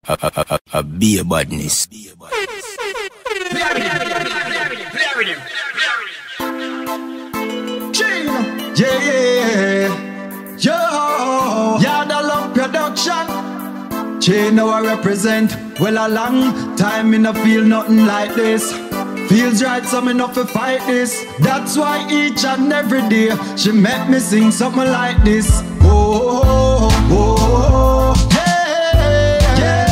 Be a badness. CHINO. Yeah. Yo, Yada Love Production. CHINO I represent. Well, a long time me no feel nothing like this. Feels right, so me not to fight this. That's why each and every day she make me sing something like this. Oh, oh, oh, yeah, yeah.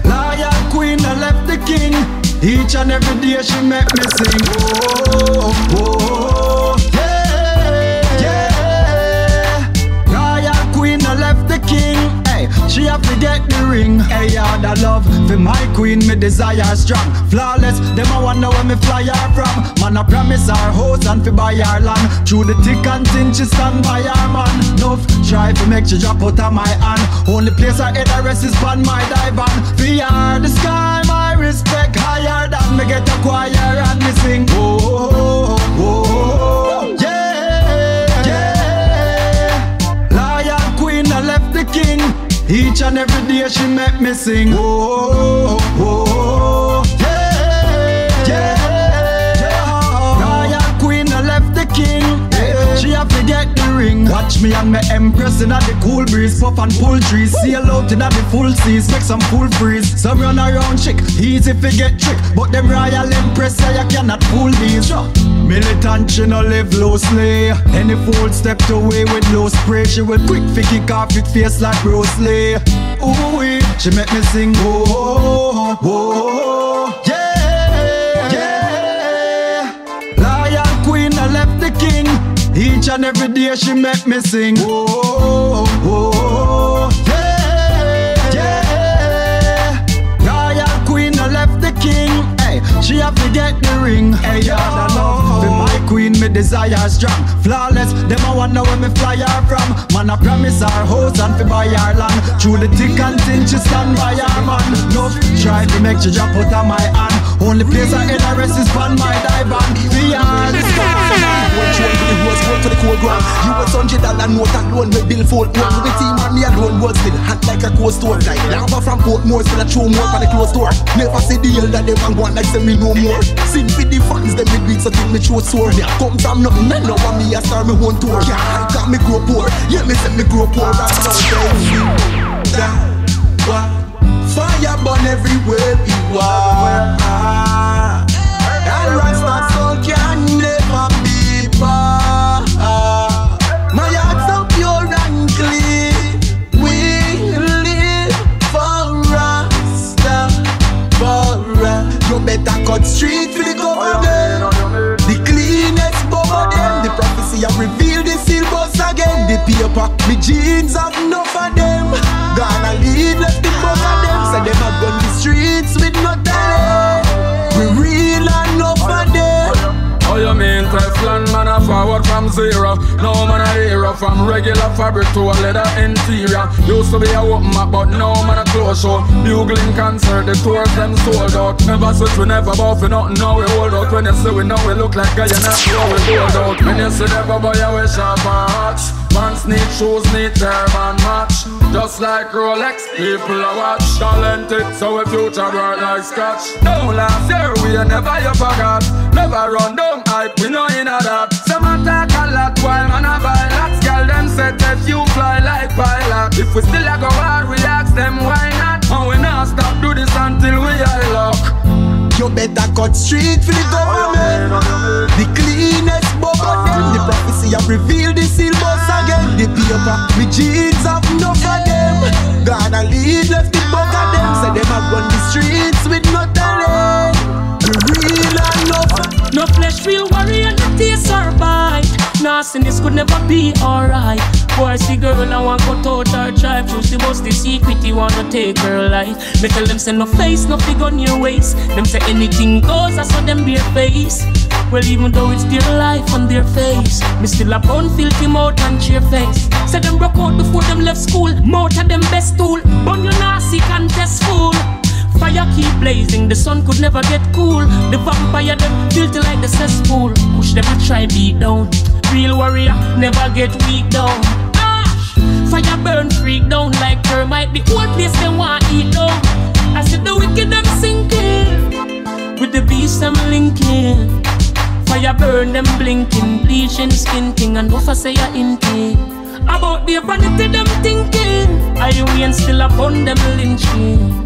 Lion queen I left the king. Each and every day she make me sing. Oh, oh, yeah, yeah. Lion queen I left the king. She have to get the ring. Hey, Yada Love, for my queen, me desire strong. Flawless, them I wonder where me fly her from. Man, I promise her house and fi buy her land. Through the thick and thin, she stand by her man. Nuff, try to make she drop out of my hand. Only place her head I rest is on my divan. For her, the sky, my respect higher than me get a choir and me sing. Oh, oh, oh, oh, yeah, yeah. Lion queen, I left the king. Each and every day she make me sing. Oh, oh, oh, yeah, yeah. Royal queen, I left the king. She have to get the ring. Watch me and my empress in the cool breeze. Puff and pull trees. Sail out in the full seas. Make some full freeze. Some run around chick. Easy to get trick. But them royal empress say you cannot fool these. Militant, she no live loosely. Any fool stepped away with low spray. She will quick fi kick off with face like Bruce Lee. Ooh, she make me sing. Oh, oh, oh, yeah, yeah. Lion queen, I left the king. Each and every day she make me sing. Oh, oh, oh, yeah, yeah. Royal queen, I left the king. Hey, she have to get the ring. Hey, Yada Love, for my queen, me desire strong. Flawless, them I wonder where me fly her from. Man, I promise her house and fi buy her land. Through the thick and thin, she stand by her man. Nuff, try to make she drop out of my hand. Only place her head I rest is on my divan. Beyond the sky. Work for the cold ground. $100 note alone with bill fold one. The team and me alone was still hot like a cold store. Like lava from Portmore, still a throw more for the closed door. Never say the hell that them and want like say me no more. Sing for the fans, them with beats until me throat sore. Yeah, come from nothing, man, now want me a star me own tour. Yeah, I got me grow poor. Yeah, me say me grow poor. That's how that fire burn everywhere we are. And Rasta soul can never be bad. My heart's so pure and clean. We live for Rasta, for Rasta. You better cut street for the government. The cleanest BOBO them. The prophecy I reveal the seal boss again. The paper, me jeans have enough of them. Gonna lead left the bug of them. Say them have run the streets with no talent. We real enough of them. Oh, you mean TEFLON, man a forward from zero. No man a hero, from regular fabric to a leather interior. Used to be a open map, but now man a close show. Bugling concert, the tours them sold out. Never switch, we never bow for nothing, now we hold out. When you see we know we look like guy, and that's how we hold out. When you see the BOBO, you wish sharp and hot. Pants need shoes, need turban match. Just like Rolex, people a watch. Talented, so we future bright like scotch. No last year, we never you forgot. Never run down hype, we know in a that. Some a talk a lot while man a buy lots. Girl them set if you fly like pilot. If we still a go hard, we ask them why not. And we not stop do this until we high luck. You better cut street for the government. The cleanest BOBO them. The prophecy I reveal the seal boss again. The paper, me jeans have enough of them. Gonna lead left the bug of them. Say them a run the streets with no talent. We real enough. No flesh real warrior, no taste or bite. Nastiness could never be alright. Boy, see girl, I want cut out her tribe. Choose the most the secret, he wanna take her life. Me tell them say no face, no fig on your waist. Them say anything goes, I saw them bare face. Well, even though it's their life on their face, me still a bun filthy mouth and cheer face. Say them broke out before them left school. Mouth of them best tool. Bun you nasty contest fool. Fire keep blazing, the sun could never get cool. The vampire them filthy like the cesspool. Push them and try beat down. Real warrior never get weak down. Fire burn freak down like termite. The whole place them want eat down. I said the wicked them sinking, with the beast them linking. Fire burn them blinking, bleaching skin king. And if I say you're inking about the vanity them thinking, I ain't still upon them lynching.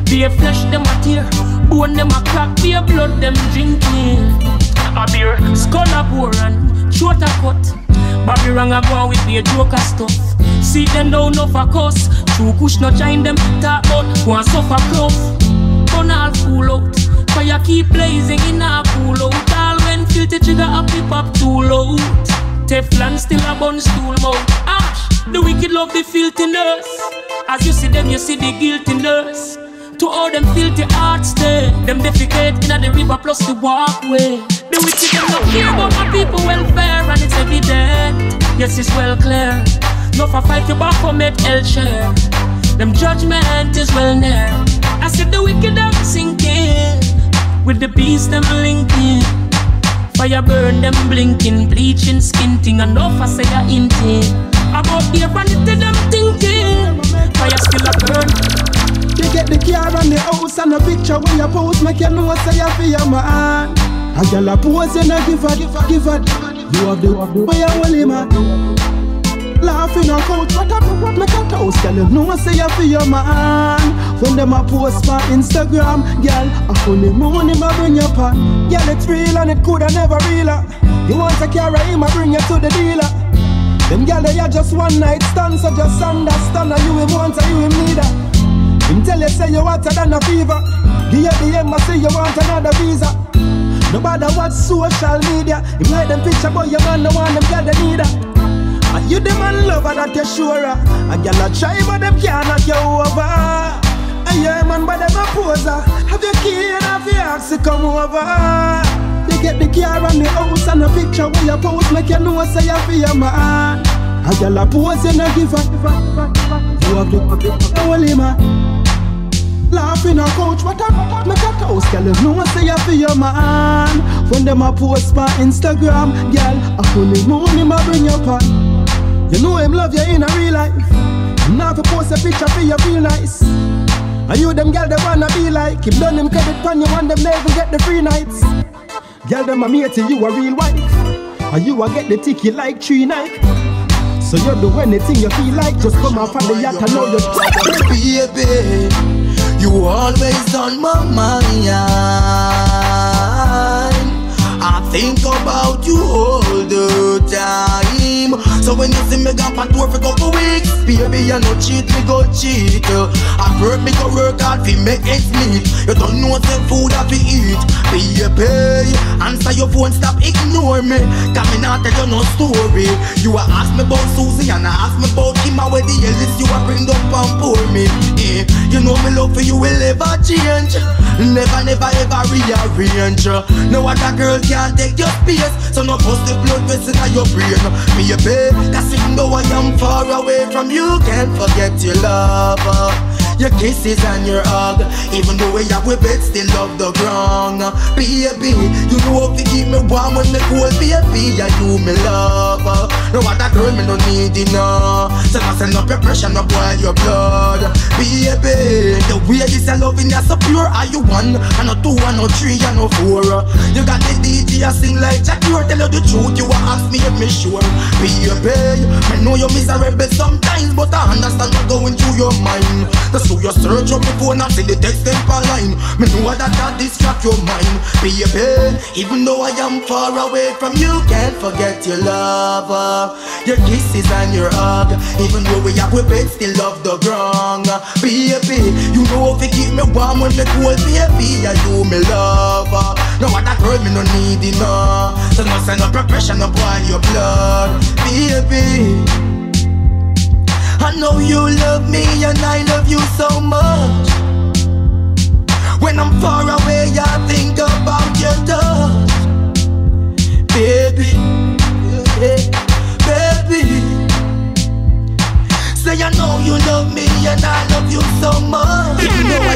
Be a flesh them a tear, bone them a crack, be a blood them drinking. A beer, skull a bore and throat a cut. Bobby wrong a go with be a joker stuff. See them down no for cuss. True push no join them talk about one suffer proof. Don't all fool out. Fire keep blazing in a cool out. All when filthy trigger a pip up too loud. Teflon still a bun stool mouth. Ash, the wicked love the filthiness. As you see them, you see the guiltiness. To all them filthy hearts there, them defecate in the river plus the walkway. The wicked them not care about my people welfare, and it's evident. Yes, it's well clear. No for fight you back for make hell share. Them judgment is well near. I said the wicked them sinking, with the beast them linking. Fire burn them blinking, bleaching skin thing. And no for say you're inting about the vanity them thinking. Fire still a burn. You get the car and the house and the picture when you post, make you know say you feel your man. A girl a pose and a give her. You have the way you hold him man. Laughing on couch, what up, make a toast. Girl, you know say you feel your man. When them a post on Instagram, girl, a funny moon him a bring you pan. Girl, it's real and it coulda never realer. You want to carry him a bring you to the dealer. Them girl they are just one night stand, so just understand that you him want and you him need her. Him tell you say you hotter than a fever. Give you the embassy, you want another visa. Nobody watch social media. Him like them picture but your man no want them girl they need her. And you the man lover that you sure. A girl a try but them can't knock you over. And you man but them a poser. Have your key and have your axe to come over. You get the car and the house and the picture where you post, make you know say you feel your man. A girl a pose and a give her. You have the holy man. Laughing on couch, what up, make a toast. Girl, you know say you feel your man. When them a post on Instagram, girl, a funny moon him a bring you pan. You know him love you in a real life. Now if you post a picture for you feel nice. And you them girl they wanna be like him. Done him credit pan, you want them never get the free nights. Girl them a mate you a real wife. And you a get the ticket like 3 nights. So you do anything you feel like. Just come off of the yacht and know you're baby, you always on my mind. I think about you all the time. So when you see me gone on tour for a couple weeks, baby, you no cheat, me go cheat. I work, me go work hard, fi make ends meet. You don't know the food I fi eat. Baby, answer your phone, stop ignore me. Cause me not tell you no story. You a ask me about Susie and I ask me about him. Where the hell is you a bring up and pour me. You know me love for you will ever change. Never, never, ever rearrange. No other girl can take your space. So no bust the blood vessel in your brain. Me a babe, cause even though I am far away from you, can't forget your love. Your kisses and your hug. Even though we have we bed, still love the ground. Baby, you know how to keep me warm when me cold. Baby, I do me love. No other girl me no need enough. So no send up your pressure, no boil your blood. Baby, the way this I loving you so pure. Are you 1 and a 2 and a 3 and a 4? You got the DJ I sing like Jack. You tell you the truth, you a ask me if me sure. Baby, I know you're miserable sometimes, but I understand what's going through your mind. So you search up my phone and see the text them per line. Me know that distract your mind. Baby, even though I am far away from you, can't forget your love. Your kisses and your hug. Even though we have we bed, still love the ground. Baby, you know how to keep me warm when me cold. Baby, I do me love. No other girl me no need enough. So no send up pressure, no boil your blood. Baby, I know you love me and I love you so much. When I'm far away, I think about your touch. Baby, baby, say I know you love me and I love you so much. You know I